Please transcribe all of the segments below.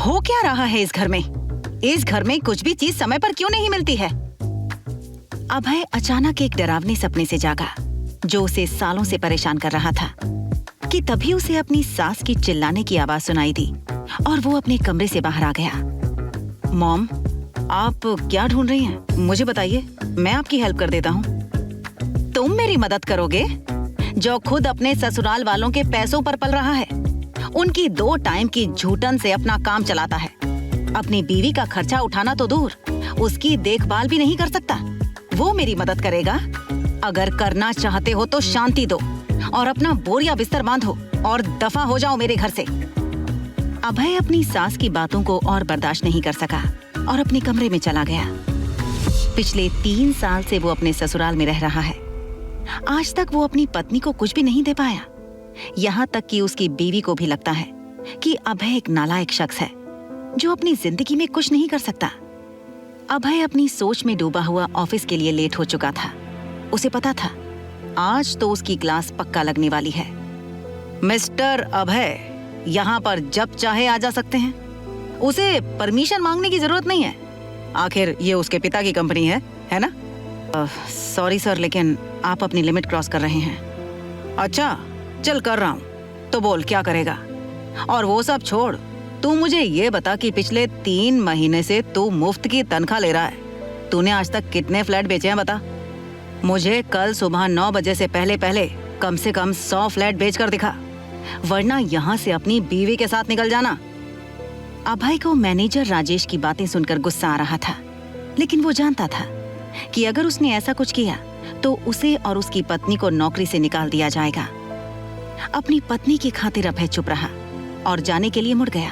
हो क्या रहा है इस घर में? इस घर में कुछ भी चीज समय पर क्यों नहीं मिलती है? अभय अचानक एक डरावने सपने से जागा जो उसे सालों से परेशान कर रहा था कि तभी उसे अपनी सास की चिल्लाने की आवाज सुनाई दी और वो अपने कमरे से बाहर आ गया। मॉम, आप क्या ढूंढ रही हैं? मुझे बताइए, मैं आपकी हेल्प कर देता हूँ। तुम मेरी मदद करोगे जो खुद अपने ससुराल वालों के पैसों पर पल रहा है, उनकी 2 टाइम की झूठन से अपना काम चलाता है, अपनी बीवी का खर्चा उठाना तो दूर, उसकी देखभाल भी नहीं कर सकता। वो मेरी मदद करेगा? अगर करना चाहते हो तो शांति दो और अपना बोरिया बिस्तर बांधो और दफा हो जाओ मेरे घर से। अभय अपनी सास की बातों को और बर्दाश्त नहीं कर सका और अपने कमरे में चला गया। पिछले 3 साल से वो अपने ससुराल में रह रहा है। आज तक वो अपनी पत्नी को कुछ भी नहीं दे पाया। यहाँ तक कि उसकी बीवी को भी लगता है कि अभय एक नालायक शख्स है जो अपनी जिंदगी में कुछ नहीं कर सकता। अभय अपनी सोच में डूबा हुआ ऑफिस के लिए लेट हो चुका था। उसे पता था आज तो उसकी क्लास पक्का लगने वाली है। मिस्टर अभय यहाँ पर जब चाहे आ जा सकते हैं। उसे परमिशन मांगने की जरूरत नहीं है। आखिर ये उसके पिता की कंपनी है ना? सॉरी सर, लेकिन आप अपनी लिमिट क्रॉस कर रहे हैं। अच्छा, चल कर रहा हूँ तो बोल क्या करेगा। और वो सब छोड़, तू मुझे ये बता कि पिछले 3 महीने से तू मुफ्त की तनख्वाह ले रहा है। तूने आज तक कितने फ्लैट बेचे हैं बता। मुझे कल सुबह 9 बजे से पहले पहले कम से कम 100 फ्लैट बेच कर दिखा, वरना यहाँ से अपनी बीवी के साथ निकल जाना। अभय को मैनेजर राजेश की बातें सुनकर गुस्सा आ रहा था, लेकिन वो जानता था कि अगर उसने ऐसा कुछ किया तो उसे और उसकी पत्नी को नौकरी से निकाल दिया जाएगा। अपनी पत्नी की खातिर अभय चुप रहा और जाने के लिए मुड़ गया।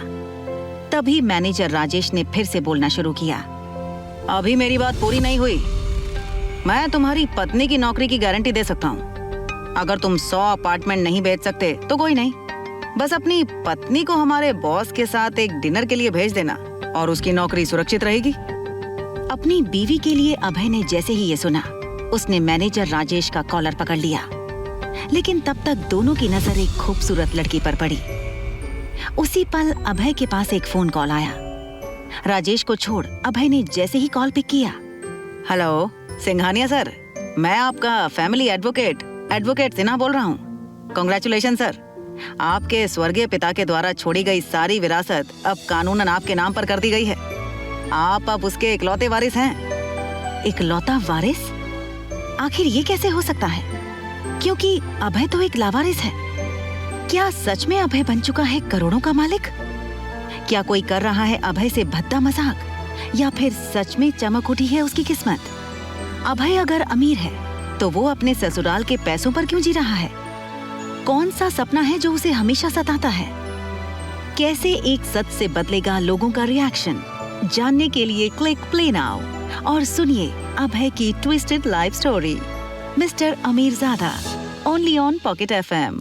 तभी मैनेजर राजेश ने फिर से बोलना शुरू किया। अभी मेरी बात पूरी नहीं हुई। मैं तुम्हारी पत्नी की नौकरी की गारंटी दे सकता हूँ। अगर तुम 100 अपार्टमेंट नहीं बेच सकते तो कोई नहीं, बस अपनी पत्नी को हमारे बॉस के साथ एक डिनर के लिए भेज देना और उसकी नौकरी सुरक्षित रहेगी। अपनी बीवी के लिए अभय ने जैसे ही ये सुना, उसने मैनेजर राजेश का कॉलर पकड़ लिया। लेकिन तब तक दोनों की नजर एक खूबसूरत लड़की पर पड़ी। उसी पल अभय के पास एक फोन कॉल आया। राजेश को छोड़ अभय ने जैसे ही कॉल पिक किया, हेलो सिंघानिया सर, मैं आपका फैमिली एडवोकेट सिन्हा बोल रहा हूँ। कांग्रेचुलेशन सर, आपके स्वर्गीय पिता के द्वारा छोड़ी गई सारी विरासत अब कानूनन आपके नाम पर कर दी गई है। आप अब उसके इकलौते वारिस हैं। इकलौता वारिस? आखिर ये कैसे हो सकता है? क्योंकि अभय तो एक लावारिस है। क्या सच में अभय बन चुका है करोड़ों का मालिक? क्या कोई कर रहा है अभय से भद्दा मजाक, या फिर सच में चमक उठी है उसकी किस्मत? अभय अगर अमीर है तो वो अपने ससुराल के पैसों पर क्यों जी रहा है? कौन सा सपना है जो उसे हमेशा सताता है? कैसे एक सच से बदलेगा लोगों का रिएक्शन? जानने के लिए क्लिक प्ले नाउ और सुनिए अभय की twisted life story, mister Amirzada, only on pocket FM।